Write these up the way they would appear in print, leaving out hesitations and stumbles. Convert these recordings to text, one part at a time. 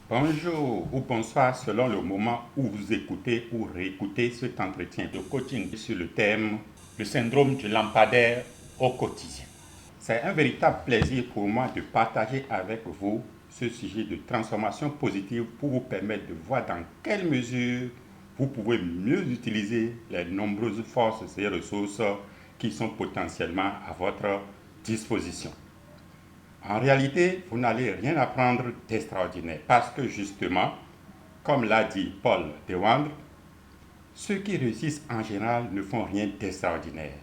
Bonjour ou bonsoir selon le moment où vous écoutez ou réécoutez cet entretien de coaching sur le thème le syndrome du lampadaire au quotidien. C'est un véritable plaisir pour moi de partager avec vous ce sujet de transformation positive pour vous permettre de voir dans quelle mesure vous pouvez mieux utiliser les nombreuses forces et ressources qui sont potentiellement à votre disposition. En réalité, vous n'allez rien apprendre d'extraordinaire parce que justement, comme l'a dit Paul Dewandre, ceux qui réussissent en général ne font rien d'extraordinaire,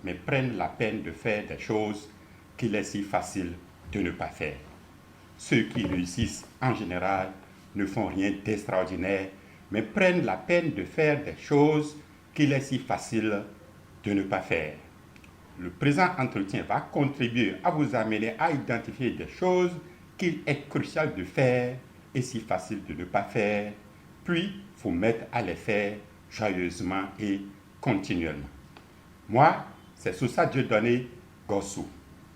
mais prennent la peine de faire des choses qu'il est si facile de ne pas faire. Ceux qui réussissent en général ne font rien d'extraordinaire, mais prennent la peine de faire des choses qu'il est si facile de ne pas faire. Le présent entretien va contribuer à vous amener à identifier des choses qu'il est crucial de faire et si facile de ne pas faire, puis vous mettre à les faire joyeusement et continuellement. Moi, c'est Sousa Dieudonné Gossou.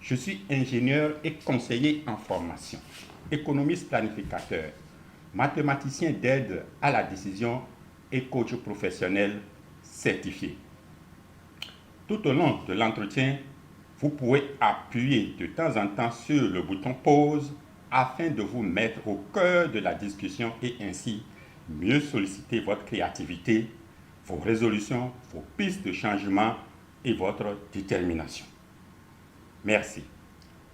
Je suis ingénieur et conseiller en formation, économiste planificateur, mathématicien d'aide à la décision et coach professionnel certifié. Tout au long de l'entretien, vous pouvez appuyer de temps en temps sur le bouton pause afin de vous mettre au cœur de la discussion et ainsi mieux solliciter votre créativité, vos résolutions, vos pistes de changement et votre détermination. Merci.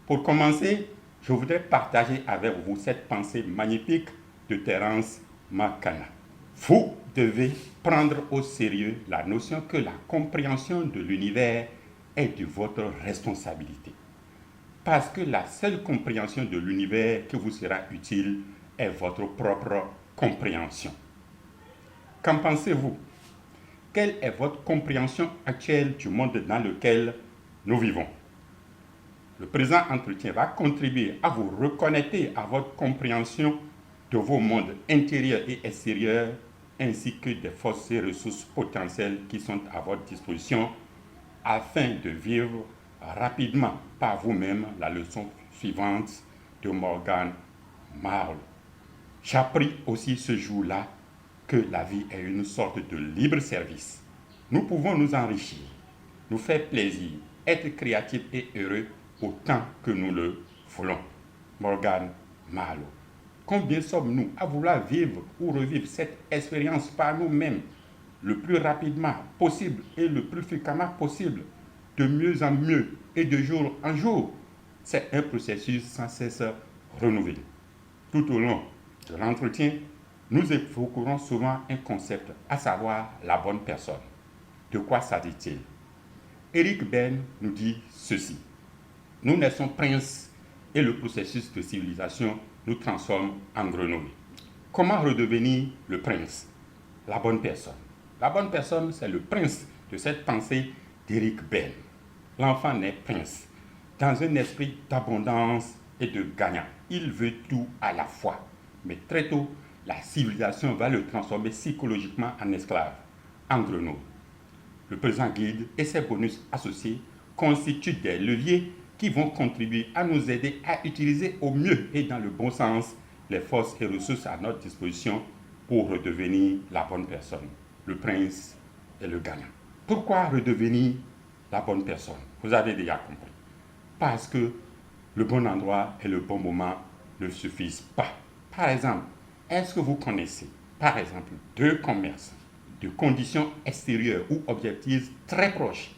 Pour commencer, je voudrais partager avec vous cette pensée magnifique de Terence McKenna. Vous devez prendre au sérieux la notion que la compréhension de l'univers est de votre responsabilité. Parce que la seule compréhension de l'univers qui vous sera utile est votre propre compréhension. Qu'en pensez-vous? Quelle est votre compréhension actuelle du monde dans lequel nous vivons? Le présent entretien va contribuer à vous reconnecter à votre compréhension de vos mondes intérieurs et extérieurs ainsi que des forces et ressources potentielles qui sont à votre disposition afin de vivre rapidement par vous-même la leçon suivante de Morgan Marlowe. J'ai appris aussi ce jour-là que la vie est une sorte de libre service. Nous pouvons nous enrichir, nous faire plaisir, être créatifs et heureux autant que nous le voulons. Morgan Marlowe. Combien sommes-nous à vouloir vivre ou revivre cette expérience par nous-mêmes le plus rapidement possible et le plus fréquemment possible, de mieux en mieux et de jour en jour? C'est un processus sans cesse renouvelé. Tout au long de l'entretien, nous évoquerons souvent un concept, à savoir la bonne personne. De quoi s'agit-il? Eric Berne nous dit ceci. Nous naissons princes et le processus de civilisation nous transforme en grenouilles. Comment redevenir le prince? La bonne personne. La bonne personne, c'est le prince de cette pensée d'Eric Berne. L'enfant naît prince, dans un esprit d'abondance et de gagnant. Il veut tout à la fois. Mais très tôt, la civilisation va le transformer psychologiquement en esclave, en grenouille. Le présent guide et ses bonus associés constituent des leviers qui vont contribuer à nous aider à utiliser au mieux et dans le bon sens les forces et ressources à notre disposition pour redevenir la bonne personne, le prince et le gagnant. Pourquoi redevenir la bonne personne? Vous avez déjà compris. Parce que le bon endroit et le bon moment ne suffisent pas. Par exemple, est-ce que vous connaissez, par exemple, deux commerces de conditions extérieures ou objectives très proches,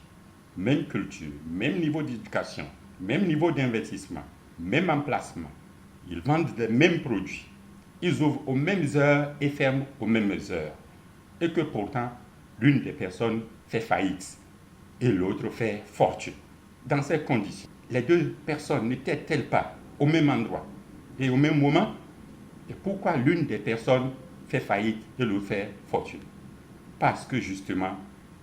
même culture, même niveau d'éducation, même niveau d'investissement, même emplacement. Ils vendent les mêmes produits. Ils ouvrent aux mêmes heures et ferment aux mêmes heures. Et que pourtant, l'une des personnes fait faillite et l'autre fait fortune. Dans ces conditions, les deux personnes n'étaient-elles pas au même endroit et au même moment? Et pourquoi l'une des personnes fait faillite et l'autre fait fortune? Parce que justement,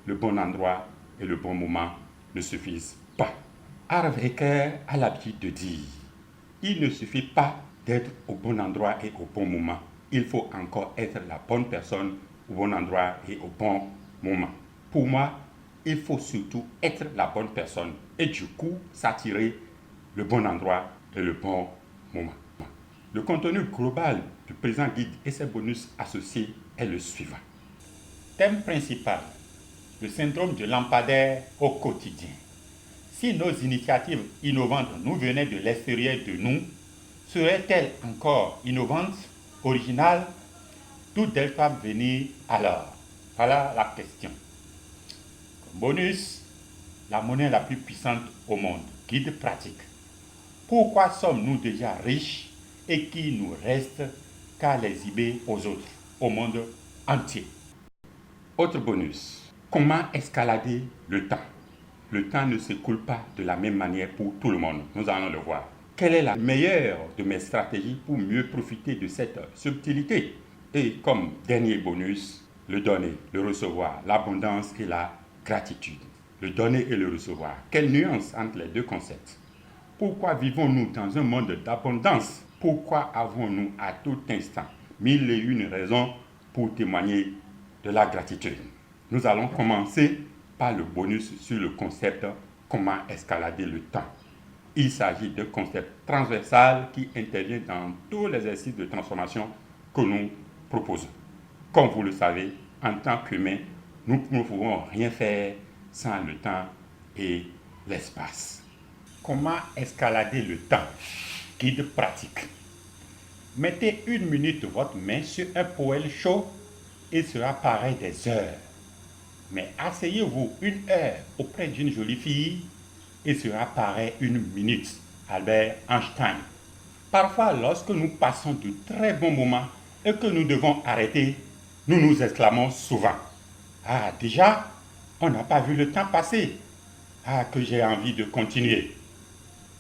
le bon endroit et le bon moment ne suffisent pas. Harv Eker a l'habitude de dire, il ne suffit pas d'être au bon endroit et au bon moment. Il faut encore être la bonne personne au bon endroit et au bon moment. Pour moi, il faut surtout être la bonne personne et du coup s'attirer le bon endroit et le bon moment. Le contenu global du présent guide et ses bonus associés est le suivant. Thème principal, le syndrome de lampadaire au quotidien. Si nos initiatives innovantes nous venaient de l'extérieur de nous, seraient-elles encore innovantes, originales? D'où doivent venir alors? Voilà la question. Comme bonus, la monnaie la plus puissante au monde, guide pratique. Pourquoi sommes-nous déjà riches et qu'il nous reste qu'à l'exhiber aux autres, au monde entier? Autre bonus, comment escalader le temps? Le temps ne s'écoule pas de la même manière pour tout le monde, nous allons le voir. Quelle est la meilleure de mes stratégies pour mieux profiter de cette subtilité? Et comme dernier bonus, le donner, le recevoir, l'abondance et la gratitude. Le donner et le recevoir. Quelle nuance entre les deux concepts? Pourquoi vivons-nous dans un monde d'abondance? Pourquoi avons-nous à tout instant mille et une raisons pour témoigner de la gratitude? Nous allons commencer par le bonus sur le concept comment escalader le temps. Il s'agit d'un concept transversal qui intervient dans tous les exercices de transformation que nous proposons. Comme vous le savez, en tant qu'humains, nous ne pouvons rien faire sans le temps et l'espace. Comment escalader le temps? Guide pratique. Mettez 1 minute de votre main sur un poêle chaud et sera pareil des heures. Mais asseyez-vous 1 heure auprès d'une jolie fille et sera pareil 1 minute. Albert Einstein. Parfois, lorsque nous passons de très bons moments et que nous devons arrêter, nous nous exclamons souvent: ah, déjà, on n'a pas vu le temps passer. Ah, que j'ai envie de continuer.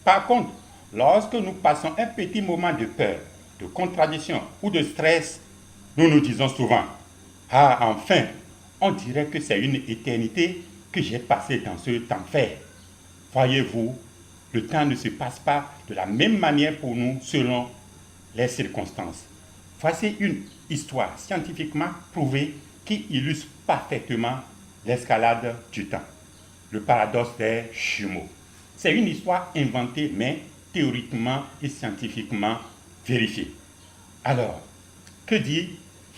Par contre, lorsque nous passons un petit moment de peur, de contradiction ou de stress, nous nous disons souvent: ah, enfin, on dirait que c'est une éternité que j'ai passée dans ce enfer. Voyez-vous, le temps ne se passe pas de la même manière pour nous selon les circonstances. Voici une histoire scientifiquement prouvée qui illustre parfaitement l'escalade du temps. Le paradoxe des jumeaux. C'est une histoire inventée mais théoriquement et scientifiquement vérifiée. Alors, que dit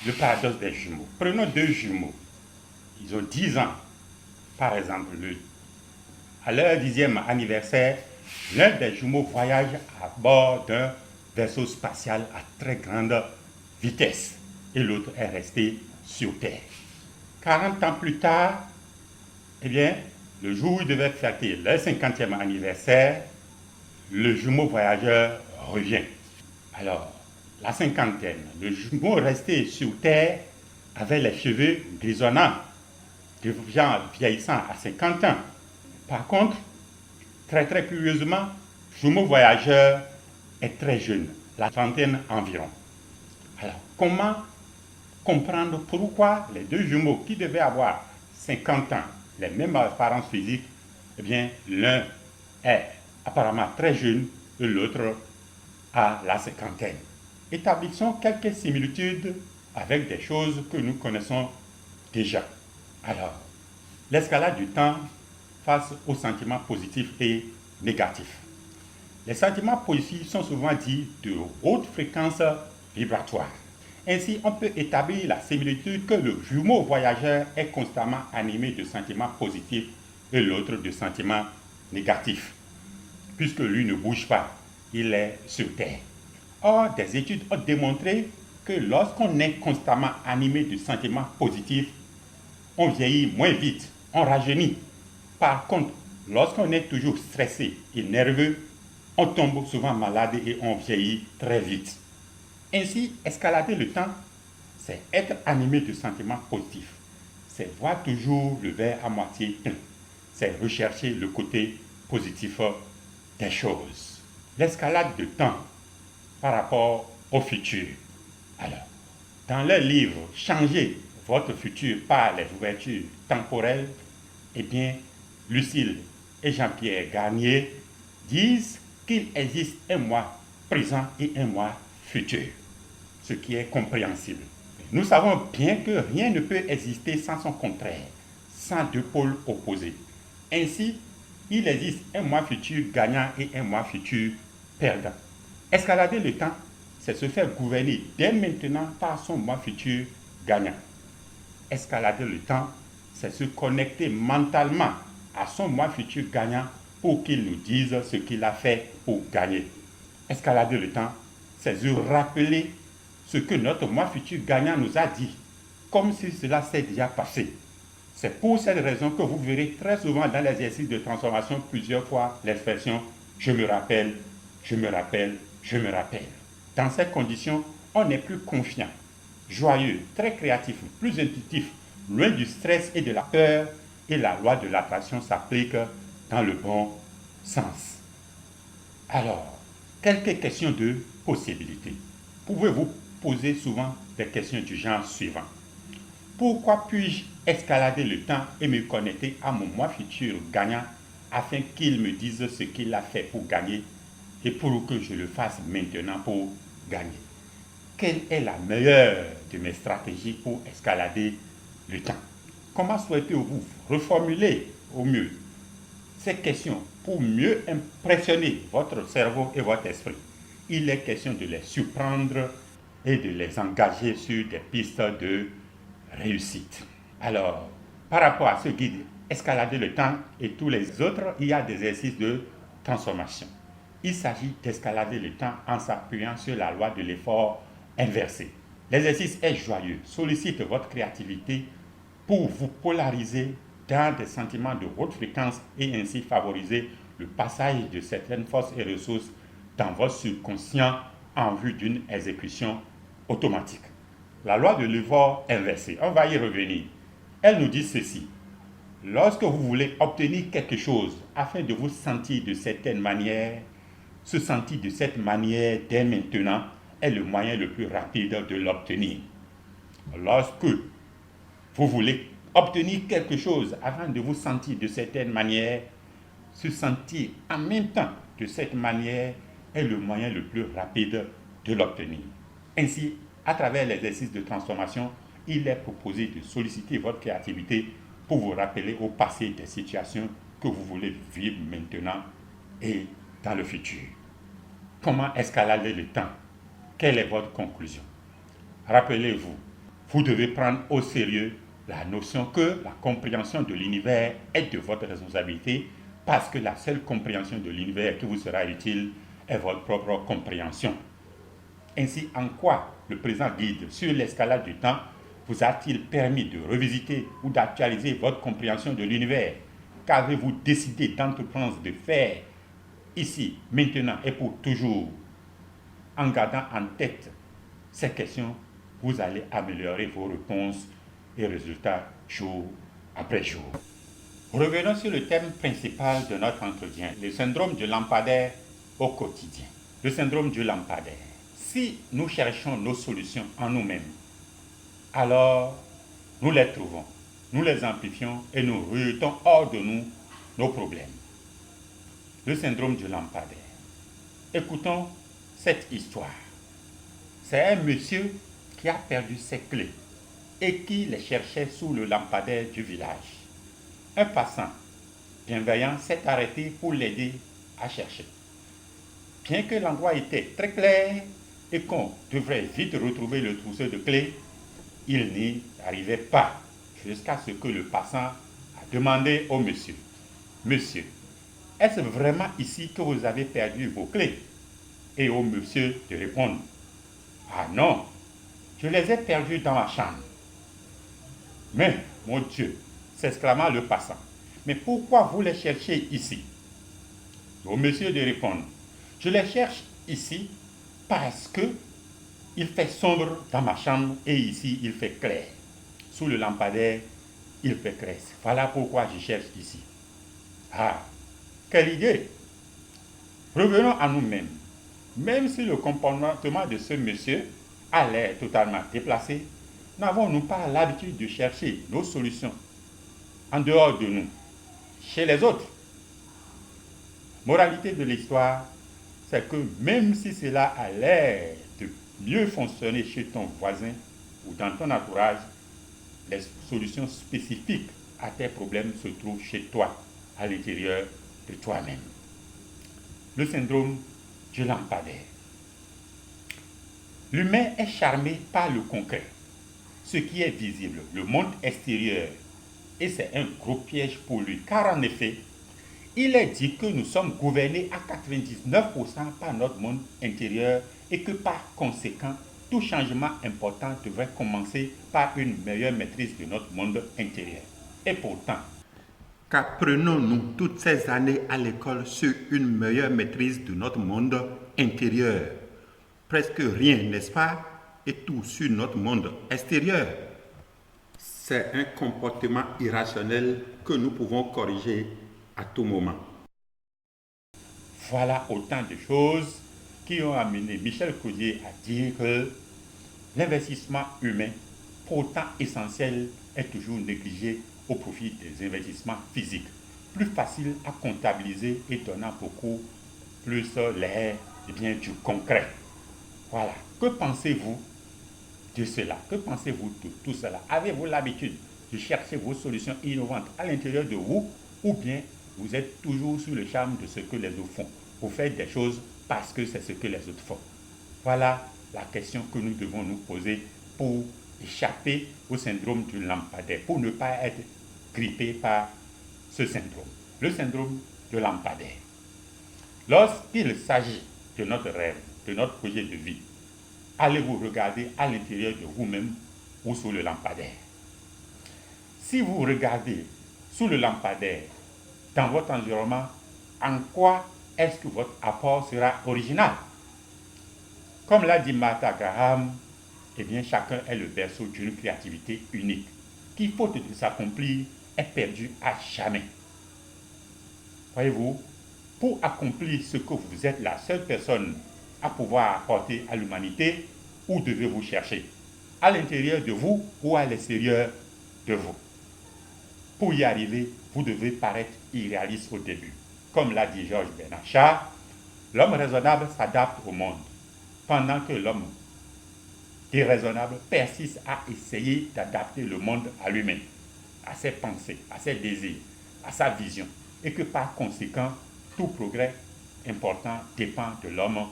le paradoxe des jumeaux? Prenons 2 jumeaux. Ils ont 10 ans. Par exemple, à leur 10e anniversaire, l'un des jumeaux voyage à bord d'un vaisseau spatial à très grande vitesse et l'autre est resté sur Terre. 40 ans plus tard, eh bien, le jour où ils devaient fêter leur 50e anniversaire, le jumeau voyageur revient. Alors, la cinquantaine, le jumeau resté sur Terre avait les cheveux grisonnants, devenant vieillissant à 50 ans. Par contre, très curieusement, le jumeau voyageur est très jeune, la trentaine environ. Alors, comment comprendre pourquoi les 2 jumeaux qui devaient avoir 50 ans, les mêmes apparences physiques, eh bien, l'un est apparemment très jeune et l'autre a la cinquantaine. Établissons quelques similitudes avec des choses que nous connaissons déjà. Alors, l'escalade du temps face aux sentiments positifs et négatifs. Les sentiments positifs sont souvent dits de haute fréquence vibratoire. Ainsi, on peut établir la similitude que le jumeau voyageur est constamment animé de sentiments positifs et l'autre de sentiments négatifs, puisque lui ne bouge pas, il est sur Terre. Or, des études ont démontré que lorsqu'on est constamment animé de sentiments positifs, on vieillit moins vite, on rajeunit. Par contre, lorsqu'on est toujours stressé et nerveux, on tombe souvent malade et on vieillit très vite. Ainsi, escalader le temps, c'est être animé de sentiments positifs. C'est voir toujours le verre à moitié plein. C'est rechercher le côté positif des choses. L'escalade de temps par rapport au futur. Alors, dans leur livre « Changez votre futur par les ouvertures temporelles », eh bien, Lucille et Jean-Pierre Garnier disent qu'il existe un moi présent et un moi futur, ce qui est compréhensible. Nous savons bien que rien ne peut exister sans son contraire, sans 2 pôles opposés. Ainsi, il existe un moi futur gagnant et un moi futur perdant. Escalader le temps, c'est se faire gouverner dès maintenant par son moi futur gagnant. Escalader le temps, c'est se connecter mentalement à son moi futur gagnant pour qu'il nous dise ce qu'il a fait pour gagner. Escalader le temps, c'est se rappeler ce que notre moi futur gagnant nous a dit, comme si cela s'est déjà passé. C'est pour cette raison que vous verrez très souvent dans l'exercice de transformation plusieurs fois l'expression « je me rappelle, je me rappelle, je me rappelle ». Dans ces conditions, on est plus confiant, joyeux, très créatif, plus intuitif, loin du stress et de la peur, et la loi de l'attraction s'applique dans le bon sens. Alors, quelques questions de possibilité. Pouvez-vous poser souvent des questions du genre suivant. Pourquoi puis-je escalader le temps et me connecter à mon moi futur gagnant afin qu'il me dise ce qu'il a fait pour gagner et pour que je le fasse maintenant pour gagner? Quelle est la meilleure de mes stratégies pour escalader le temps? Comment souhaitez-vous reformuler au mieux ces questions pour mieux impressionner votre cerveau et votre esprit? Il est question de les surprendre et de les engager sur des pistes de réussite. Alors, par rapport à ce guide, escalader le temps et tous les autres, il y a des exercices de transformation. Il s'agit d'escalader le temps en s'appuyant sur la loi de l'effort inversé. L'exercice est joyeux, sollicite votre créativité pour vous polariser dans des sentiments de haute fréquence et ainsi favoriser le passage de certaines forces et ressources dans votre subconscient en vue d'une exécution automatique. La loi de l'effort inversé, on va y revenir. Elle nous dit ceci. Lorsque vous voulez obtenir quelque chose afin de vous sentir de certaine manière, se sentir de cette manière dès maintenant est le moyen le plus rapide de l'obtenir. Lorsque vous voulez obtenir quelque chose afin de vous sentir de certaine manière, se sentir en même temps de cette manière est le moyen le plus rapide de l'obtenir. Ainsi, à travers l'exercice de transformation, il est proposé de solliciter votre créativité pour vous rappeler au passé des situations que vous voulez vivre maintenant et dans le futur. Comment escalader le temps? Quelle est votre conclusion? Rappelez-vous, vous devez prendre au sérieux la notion que la compréhension de l'univers est de votre responsabilité parce que la seule compréhension de l'univers qui vous sera utile est votre propre compréhension. Ainsi, en quoi le présent guide sur l'escalade du temps vous a-t-il permis de revisiter ou d'actualiser votre compréhension de l'univers? Qu'avez-vous décidé d'entreprendre de faire ici, maintenant et pour toujours? En gardant en tête ces questions, vous allez améliorer vos réponses et résultats jour après jour. Revenons sur le thème principal de notre entretien, le syndrome du lampadaire au quotidien. Le syndrome du lampadaire. Si nous cherchons nos solutions en nous-mêmes, alors nous les trouvons, nous les amplifions et nous rejetons hors de nous nos problèmes. Le syndrome du lampadaire. Écoutons cette histoire. C'est un monsieur qui a perdu ses clés et qui les cherchait sous le lampadaire du village. Un passant bienveillant s'est arrêté pour l'aider à chercher. Bien que l'endroit était très clair et qu'on devrait vite retrouver le trousseau de clés, il n'y arrivait pas jusqu'à ce que le passant a demandé au monsieur, « Monsieur, est-ce vraiment ici que vous avez perdu vos clés ?» Et au monsieur de répondre, « Ah non, je les ai perdues dans ma chambre. » « Mais, mon Dieu, s'exclama le passant, « mais pourquoi vous les cherchez ici ?» Au monsieur de répondre, « Je les cherche ici parce que il fait sombre dans ma chambre et ici il fait clair. Sous le lampadaire, il fait clair. Voilà pourquoi je cherche ici. » Ah, quelle idée! Revenons à nous-mêmes. Même si le comportement de ce monsieur a l'air totalement déplacé, n'avons-nous pas l'habitude de chercher nos solutions en dehors de nous, chez les autres? Moralité de l'histoire, c'est que même si cela a l'air de mieux fonctionner chez ton voisin ou dans ton entourage, les solutions spécifiques à tes problèmes se trouvent chez toi, à l'intérieur de toi-même. Le syndrome du lampadaire. L'humain est charmé par le concret, ce qui est visible, le monde extérieur. Et c'est un gros piège pour lui, car en effet, il est dit que nous sommes gouvernés à 99% par notre monde intérieur et que par conséquent, tout changement important devrait commencer par une meilleure maîtrise de notre monde intérieur. Et pourtant, qu'apprenons-nous toutes ces années à l'école sur une meilleure maîtrise de notre monde intérieur? Presque rien, n'est-ce pas? Et tout sur notre monde extérieur. C'est un comportement irrationnel que nous pouvons corriger à tout moment. Voilà autant de choses qui ont amené Michel Clodier à dire que l'investissement humain, pourtant essentiel, est toujours négligé au profit des investissements physiques, plus faciles à comptabiliser et donnant beaucoup plus l'air du concret. Voilà. Que pensez-vous de cela? Que pensez-vous de tout cela? Avez-vous l'habitude de chercher vos solutions innovantes à l'intérieur de vous ou bien vous êtes toujours sous le charme de ce que les autres font? Vous faites des choses parce que c'est ce que les autres font. Voilà la question que nous devons nous poser pour échapper au syndrome du lampadaire, pour ne pas être grippé par ce syndrome, le syndrome de lampadaire. Lorsqu'il s'agit de notre rêve, de notre projet de vie, allez-vous regarder à l'intérieur de vous-même ou sous le lampadaire? Si vous regardez sous le lampadaire, dans votre environnement, en quoi est-ce que votre apport sera original? Comme l'a dit Martha Graham, eh bien, chacun est le berceau d'une créativité unique, qui, faute de s'accomplir, est perdue à jamais. Voyez-vous, pour accomplir ce que vous êtes la seule personne à pouvoir apporter à l'humanité, où devez-vous chercher? À l'intérieur de vous ou à l'extérieur de vous? Pour y arriver, vous devez paraître irréaliste au début. Comme l'a dit Georges Bernard Shaw, l'homme raisonnable s'adapte au monde, pendant que l'homme déraisonnable persiste à essayer d'adapter le monde à lui-même, à ses pensées, à ses désirs, à sa vision, et que par conséquent, tout progrès important dépend de l'homme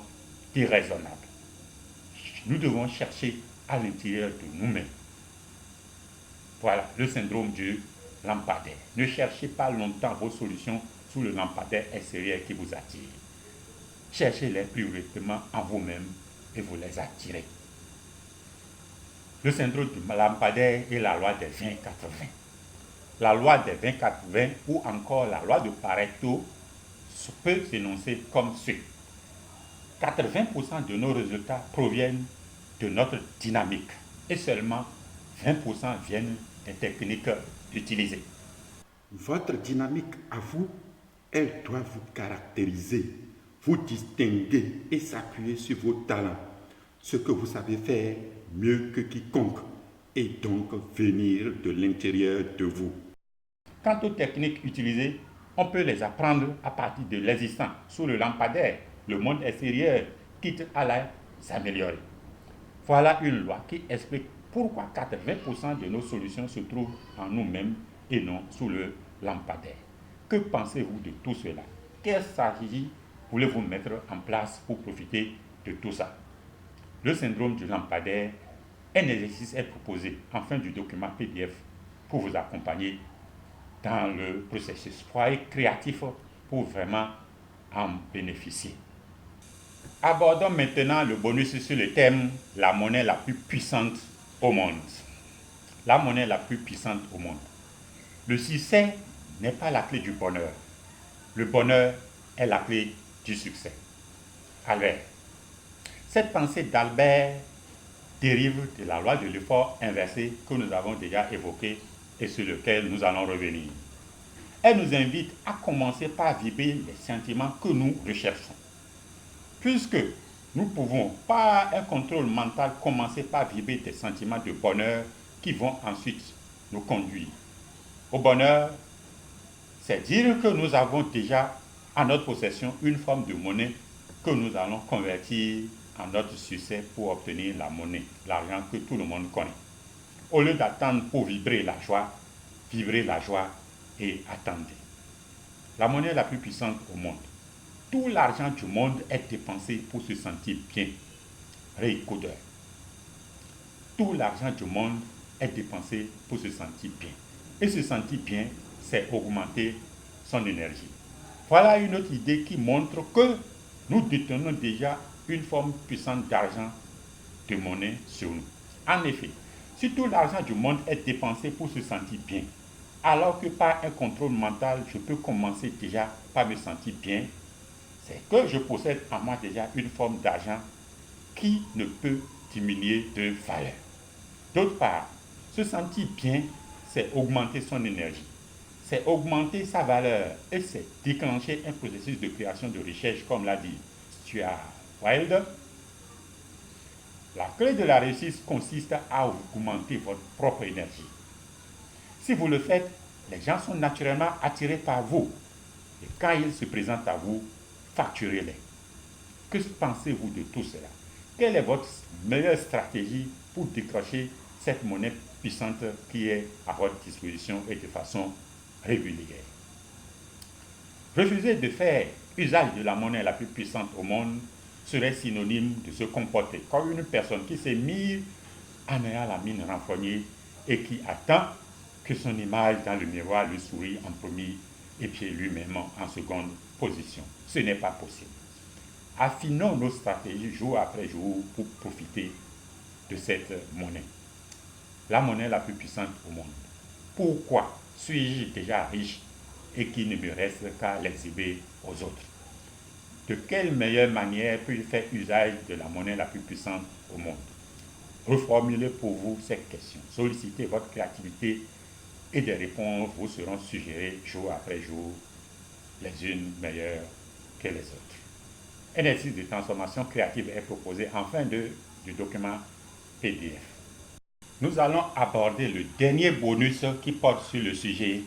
déraisonnable. Nous devons chercher à l'intérieur de nous-mêmes. Voilà le syndrome du lampadaire. Ne cherchez pas longtemps vos solutions sous le lampadaire extérieur qui vous attire. Cherchez-les prioritairement en vous-même et vous les attirez. Le syndrome du lampadaire est la loi des 20-80. La loi des 20-80 ou encore la loi de Pareto peut s'énoncer comme suit. 80% de nos résultats proviennent de notre dynamique et seulement 20% viennent des techniques utilisées. Votre dynamique à vous, elle doit vous caractériser, vous distinguer et s'appuyer sur vos talents, ce que vous savez faire mieux que quiconque et donc venir de l'intérieur de vous. Quant aux techniques utilisées, on peut les apprendre à partir de l'existant sous le lampadaire, le monde extérieur, quitte à les améliorer. Voilà une loi qui explique pourquoi 80% de nos solutions se trouvent en nous-mêmes et non sous le lampadaire. Que pensez-vous de tout cela? Quelle stratégie voulez-vous mettre en place pour profiter de tout ça? Le syndrome du lampadaire, un exercice est proposé en fin du document PDF pour vous accompagner dans le processus. Soyez créatif pour vraiment en bénéficier. Abordons maintenant le bonus sur le thème « La monnaie la plus puissante au monde ». La monnaie la plus puissante au monde. Le succès n'est pas la clé du bonheur. Le bonheur est la clé du succès. Albert. Cette pensée d'Albert dérive de la loi de l'effort inversé que nous avons déjà évoquée et sur lequel nous allons revenir. Elle nous invite à commencer par vibrer les sentiments que nous recherchons. Puisque nous pouvons, par un contrôle mental, commencer par vibrer des sentiments de bonheur qui vont ensuite nous conduire au bonheur, c'est dire que nous avons déjà en notre possession une forme de monnaie que nous allons convertir en notre succès pour obtenir la monnaie, l'argent que tout le monde connaît. Au lieu d'attendre pour vibrer la joie et attendez. La monnaie la plus puissante au monde. Tout l'argent du monde est dépensé pour se sentir bien. Ray Cooder. tout l'argent du monde est dépensé pour se sentir bien. Et se sentir bien, c'est augmenter son énergie. Voilà une autre idée qui montre que nous détenons déjà une forme puissante d'argent, de monnaie sur nous. En effet, si tout l'argent du monde est dépensé pour se sentir bien, alors que par un contrôle mental, je peux commencer déjà par me sentir bien, c'est que je possède en moi déjà une forme d'argent qui ne peut diminuer de valeur. D'autre part, se sentir bien, c'est augmenter son énergie, c'est augmenter sa valeur et c'est déclencher un processus de création de richesse, comme l'a dit Stuart Wilde. La clé de la réussite consiste à augmenter votre propre énergie. Si vous le faites, les gens sont naturellement attirés par vous. Et quand ils se présentent à vous, facturez-les. Que pensez-vous de tout cela? Quelle est votre meilleure stratégie pour décrocher cette monnaie puissante qui est à votre disposition et de façon régulière? Refuser de faire usage de la monnaie la plus puissante au monde serait synonyme de se comporter comme une personne qui s'est mise en ayant la mine renfrognée et qui attend que son image dans le miroir lui sourie en premier et puis lui-même en seconde position. Ce n'est pas possible. Affinons nos stratégies jour après jour pour profiter de cette monnaie. La monnaie la plus puissante au monde. Pourquoi suis-je déjà riche et qu'il ne me reste qu'à l'exhiber aux autres? De quelle meilleure manière puis-je faire usage de la monnaie la plus puissante au monde? Reformulez pour vous cette question. Sollicitez votre créativité et des réponses vous seront suggérées jour après jour, les unes meilleures que les autres. Un exercice de transformation créative est proposé en fin du document PDF. Nous allons aborder le dernier bonus qui porte sur le sujet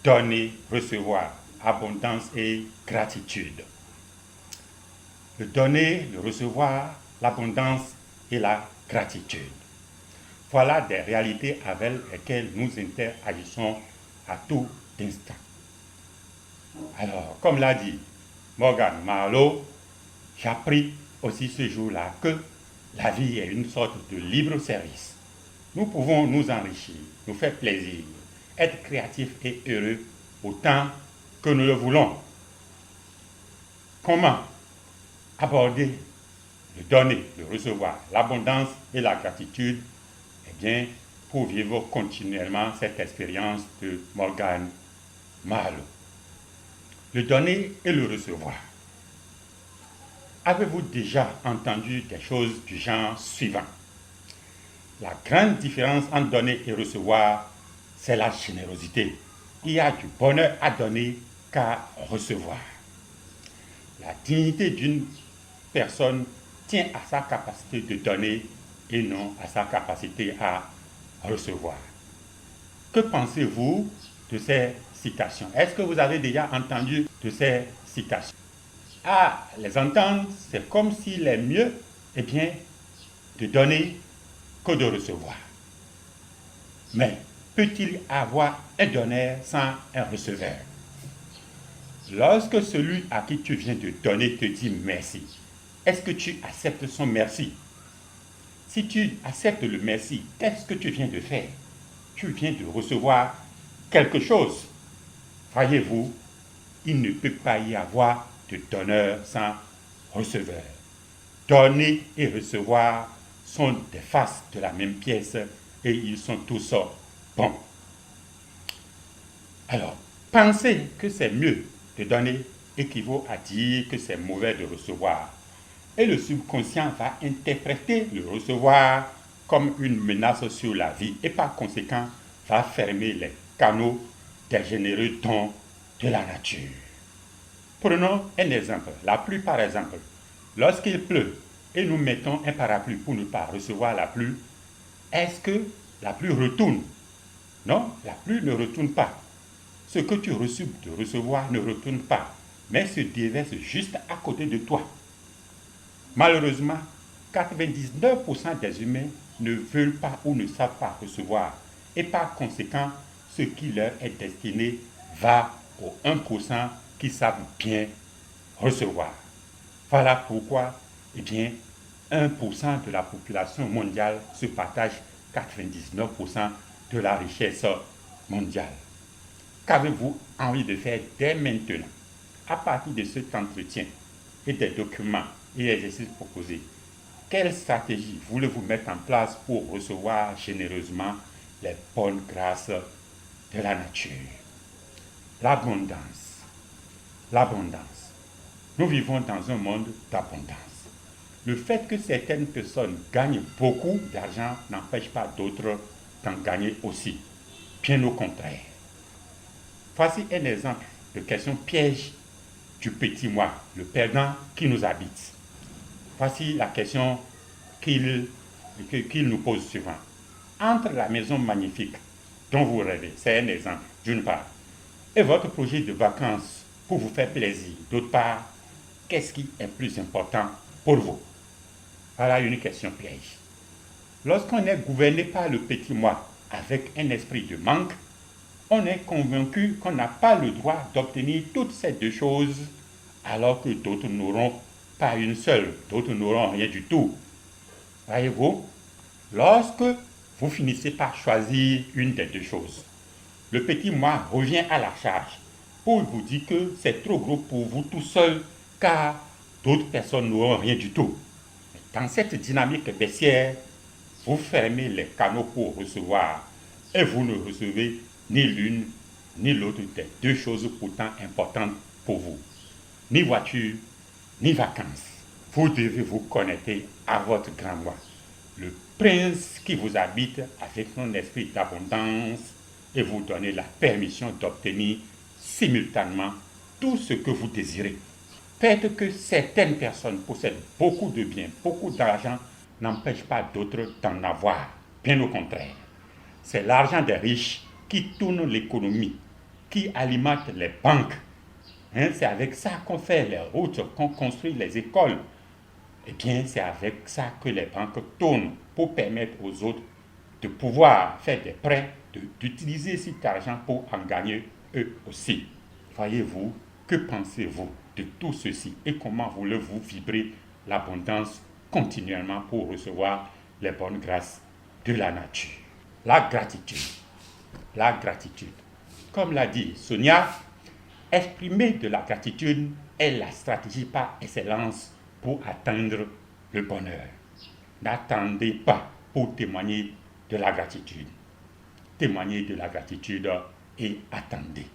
donner, recevoir, abondance et gratitude. Le donner, le recevoir, l'abondance et la gratitude. Voilà des réalités avec lesquelles nous interagissons à tout instant. Alors, comme l'a dit Morgan Marlowe, j'ai appris aussi ce jour-là que la vie est une sorte de libre service. Nous pouvons nous enrichir, nous faire plaisir, être créatifs et heureux autant que nous le voulons. Comment aborder le donner, le recevoir, l'abondance et la gratitude? Eh bien, pour vivre continuellement cette expérience de Morgan Marlowe. Le donner et le recevoir. Avez-vous déjà entendu des choses du genre suivant? La grande différence entre donner et recevoir, c'est la générosité. Il y a du bonheur à donner qu'à recevoir. La dignité d'une personne tient à sa capacité de donner et non à sa capacité à recevoir. Que pensez-vous de ces citations? Est-ce que vous avez déjà entendu de ces citations? À les entendre, c'est comme s'il est mieux, de donner que de recevoir. Mais peut-il y avoir un donneur sans un receveur? Lorsque celui à qui tu viens de donner te dit merci, est-ce que tu acceptes son merci? Si tu acceptes le merci, qu'est-ce que tu viens de faire? Tu viens de recevoir quelque chose. Voyez-vous, il ne peut pas y avoir de donneur sans receveur. Donner et recevoir sont des faces de la même pièce et ils sont tous bons. Alors, penser que c'est mieux de donner équivaut à dire que c'est mauvais de recevoir. Et le subconscient va interpréter le recevoir comme une menace sur la vie et par conséquent va fermer les canaux des généreux dons de la nature. Prenons un exemple, la pluie par exemple. Lorsqu'il pleut et nous mettons un parapluie pour ne pas recevoir la pluie, est-ce que la pluie retourne? Non, la pluie ne retourne pas. Ce que tu reçus de recevoir ne retourne pas, mais se déverse juste à côté de toi. Malheureusement, 99% des humains ne veulent pas ou ne savent pas recevoir et par conséquent, ce qui leur est destiné va aux 1% qui savent bien recevoir. Voilà pourquoi, 1% de la population mondiale se partage 99% de la richesse mondiale. Qu'avez-vous envie de faire dès maintenant, à partir de cet entretien et des documents et exercices proposés? Quelle stratégie voulez-vous mettre en place pour recevoir généreusement les bonnes grâces de la nature? L'abondance. L'abondance. Nous vivons dans un monde d'abondance. Le fait que certaines personnes gagnent beaucoup d'argent n'empêche pas d'autres d'en gagner aussi. Bien au contraire. Voici un exemple de question piège du petit moi, le perdant qui nous habite. Voici la question qu'il nous pose souvent. Entre la maison magnifique dont vous rêvez, c'est un exemple, d'une part, et votre projet de vacances pour vous faire plaisir, d'autre part, qu'est-ce qui est plus important pour vous? Voilà une question piège. Lorsqu'on est gouverné par le petit moi avec un esprit de manque, on est convaincu qu'on n'a pas le droit d'obtenir toutes ces deux choses, alors que d'autres n'auront pas une seule, d'autres n'auront rien du tout. Voyez-vous, lorsque vous finissez par choisir une des deux choses, le petit moi revient à la charge pour vous dire que c'est trop gros pour vous tout seul, car d'autres personnes n'auront rien du tout. Dans cette dynamique baissière, vous fermez les canaux pour recevoir et vous ne recevez ni l'une ni l'autre des deux choses pourtant importantes pour vous. Ni voiture, ni vacances. Vous devez vous connecter à votre grand moi, le prince qui vous habite avec son esprit d'abondance et vous donner la permission d'obtenir simultanément tout ce que vous désirez. Peut-être que certaines personnes possèdent beaucoup de biens, beaucoup d'argent, n'empêche pas d'autres d'en avoir. Bien au contraire. C'est l'argent des riches qui tourne l'économie, qui alimente les banques. C'est avec ça qu'on fait les routes, qu'on construit les écoles. Eh bien, c'est avec ça que les banques tournent pour permettre aux autres de pouvoir faire des prêts, d'utiliser cet argent pour en gagner eux aussi. Voyez-vous, que pensez-vous de tout ceci et comment voulez-vous vibrer l'abondance continuellement pour recevoir les bonnes grâces de la nature? La gratitude. La gratitude. Comme l'a dit Sonia, exprimer de la gratitude est la stratégie par excellence pour atteindre le bonheur. N'attendez pas pour témoigner de la gratitude. Témoignez de la gratitude et attendez.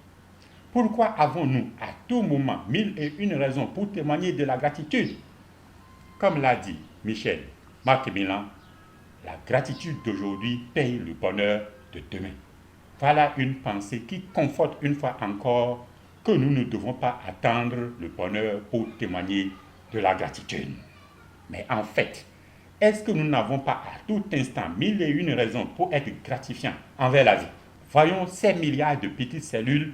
Pourquoi avons-nous à tout moment 1001 raisons pour témoigner de la gratitude? Comme l'a dit Michel Marc-Milan, la gratitude d'aujourd'hui paye le bonheur de demain. Voilà une pensée qui conforte une fois encore que nous ne devons pas attendre le bonheur pour témoigner de la gratitude. Mais en fait, est-ce que nous n'avons pas à tout instant 1001 raisons pour être gratifiants envers la vie? Voyons ces milliards de petites cellules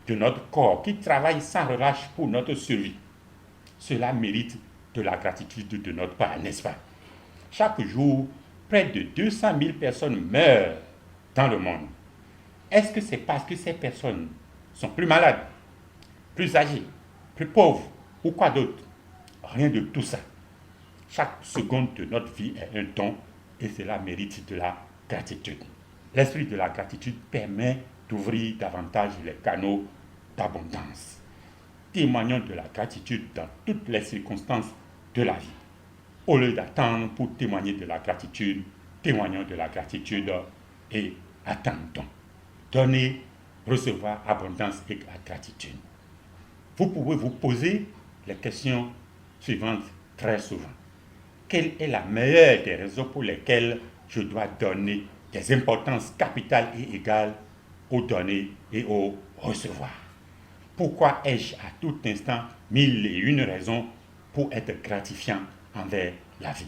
de notre corps qui travaillent sans relâche pour notre survie. Cela mérite de la gratitude de notre part, n'est-ce pas? Chaque jour, près de 200 000 personnes meurent dans le monde. Est-ce que c'est parce que ces personnes sont plus malades, plus âgées, plus pauvres ou quoi d'autre? Rien de tout ça. Chaque seconde de notre vie est un don et cela mérite de la gratitude. L'esprit de la gratitude permet d'ouvrir davantage les canaux d'abondance. Témoignons de la gratitude dans toutes les circonstances de la vie. Au lieu d'attendre pour témoigner de la gratitude, témoignons de la gratitude et attendons. Donner, recevoir abondance et gratitude. Vous pouvez vous poser les questions suivantes très souvent. Quelle est la meilleure des raisons pour lesquelles je dois donner des importances capitales et égales au donner et au recevoir? Pourquoi ai-je à tout instant 1001 raisons pour être gratifiant envers la vie?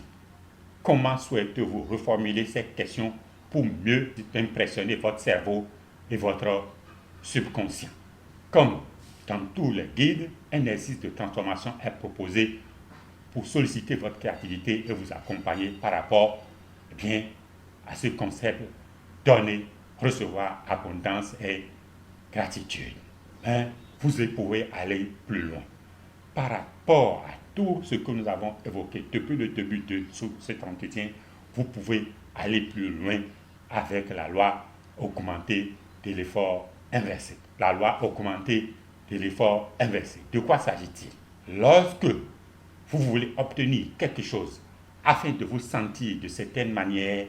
Comment souhaitez-vous reformuler ces questions pour mieux impressionner votre cerveau et votre subconscient? Comme dans tous les guides, un exercice de transformation est proposé pour solliciter votre créativité et vous accompagner par rapport à ce concept donner, recevoir, abondance et gratitude. Vous pouvez aller plus loin. Par rapport à tout ce que nous avons évoqué depuis le début de cet entretien, vous pouvez aller plus loin avec la loi augmentée de l'effort inversé. La loi augmentée de l'effort inversé. De quoi s'agit-il? Lorsque vous voulez obtenir quelque chose afin de vous sentir de certaine manière,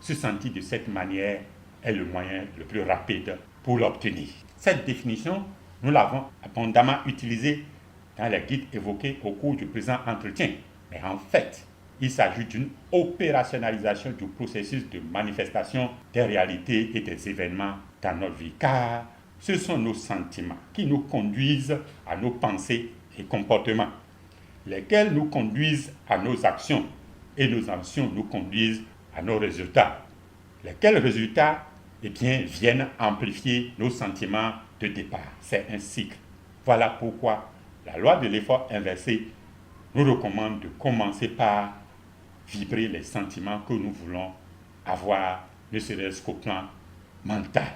se sentir de cette manière est le moyen le plus rapide pour l'obtenir. Cette définition, nous l'avons abondamment utilisée dans les guides évoqués au cours du présent entretien. Mais en fait, il s'agit d'une opérationnalisation du processus de manifestation des réalités et des événements dans notre vie. Car ce sont nos sentiments qui nous conduisent à nos pensées et comportements, lesquels nous conduisent à nos actions et nos actions nous conduisent à nos résultats, lesquels résultats viennent amplifier nos sentiments de départ. C'est un cycle. Voilà pourquoi la loi de l'effort inversé nous recommande de commencer par vibrer les sentiments que nous voulons avoir, ne serait-ce qu'au plan mental.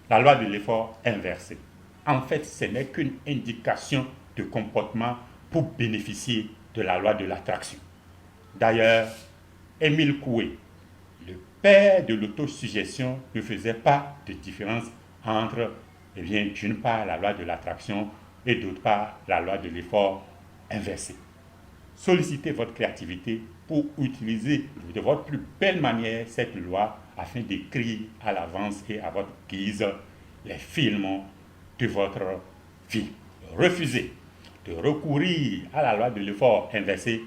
La loi de l'effort inversé, en fait, ce n'est qu'une indication de comportement pour bénéficier de la loi de l'attraction. D'ailleurs, Émile Coué, le père de l'autosuggestion, ne faisait pas de différence entre, d'une part, la loi de l'attraction et d'autre part, la loi de l'effort inversé. Sollicitez votre créativité pour utiliser de votre plus belle manière cette loi afin d'écrire à l'avance et à votre guise les films de votre vie. Refuser de recourir à la loi de l'effort inversé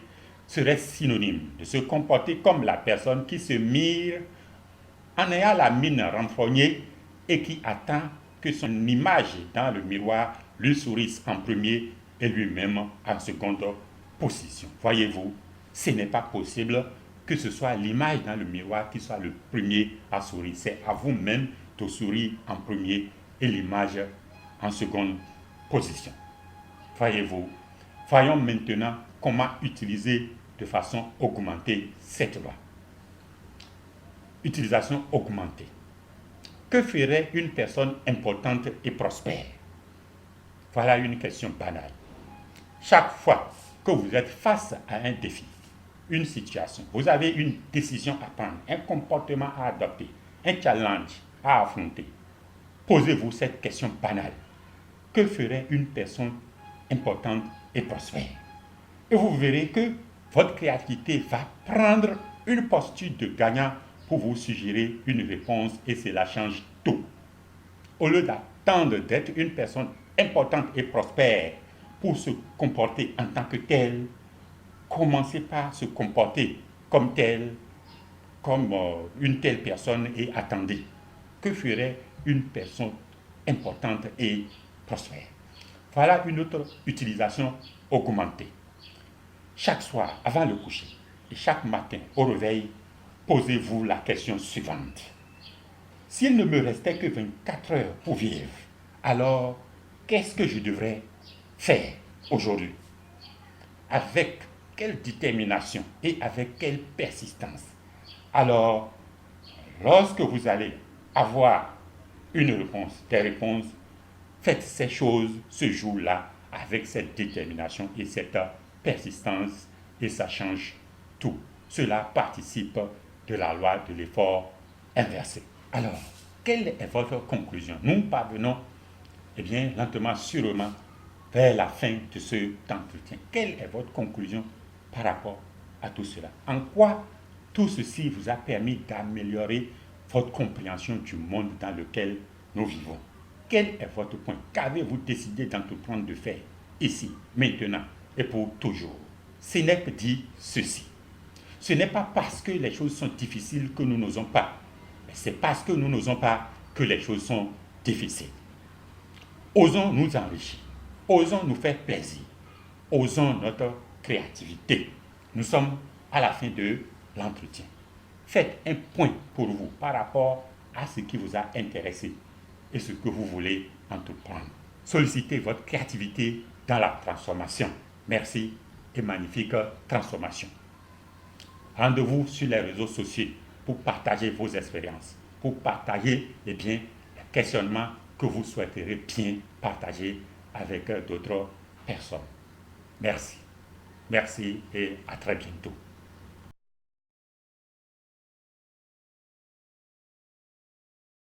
serait synonyme de se comporter comme la personne qui se mire en ayant la mine renfrognée et qui attend que son image dans le miroir lui sourisse en premier et lui-même en seconde position. Voyez-vous, ce n'est pas possible que ce soit l'image dans le miroir qui soit le premier à sourire. C'est à vous-même de sourire en premier et l'image en seconde position. Voyez-vous, voyons maintenant comment utiliser de façon augmentée cette loi. Utilisation augmentée. Que ferait une personne importante et prospère? Voilà une question banale. Chaque fois que vous êtes face à un défi, une situation, vous avez une décision à prendre, un comportement à adopter, un challenge à affronter, posez-vous cette question banale. Que ferait une personne importante et prospère? Et vous verrez que votre créativité va prendre une posture de gagnant pour vous suggérer une réponse et cela change tout. Au lieu d'attendre d'être une personne importante et prospère pour se comporter en tant que telle, commencez par se comporter comme telle, comme une telle personne et attendez. Que ferait une personne importante et prospère? Voilà une autre utilisation augmentée. Chaque soir, avant le coucher, et chaque matin au réveil, posez-vous la question suivante. S'il ne me restait que 24 heures pour vivre, alors qu'est-ce que je devrais faire aujourd'hui? Avec quelle détermination et avec quelle persistance? Alors, lorsque vous allez avoir une réponse, des réponses, faites ces choses ce jour-là avec cette détermination et cette persistance et ça change tout. Cela participe de la loi de l'effort inversé. Alors, quelle est votre conclusion? Nous parvenons, lentement, sûrement, vers la fin de cet entretien. Quelle est votre conclusion par rapport à tout cela? En quoi tout ceci vous a permis d'améliorer votre compréhension du monde dans lequel nous vivons? Quel est votre point? Qu'avez-vous décidé d'entreprendre de faire ici, maintenant et pour toujours? Sénèque dit ceci. Ce n'est pas parce que les choses sont difficiles que nous n'osons pas, mais c'est parce que nous n'osons pas que les choses sont difficiles. Osons nous enrichir, osons nous faire plaisir, osons notre créativité. Nous sommes à la fin de l'entretien. Faites un point pour vous par rapport à ce qui vous a intéressé et ce que vous voulez entreprendre. Sollicitez votre créativité dans la transformation. Merci et magnifique transformation. Rendez-vous sur les réseaux sociaux pour partager vos expériences, pour partager les questionnements que vous souhaiterez bien partager avec d'autres personnes. Merci. Merci et à très bientôt.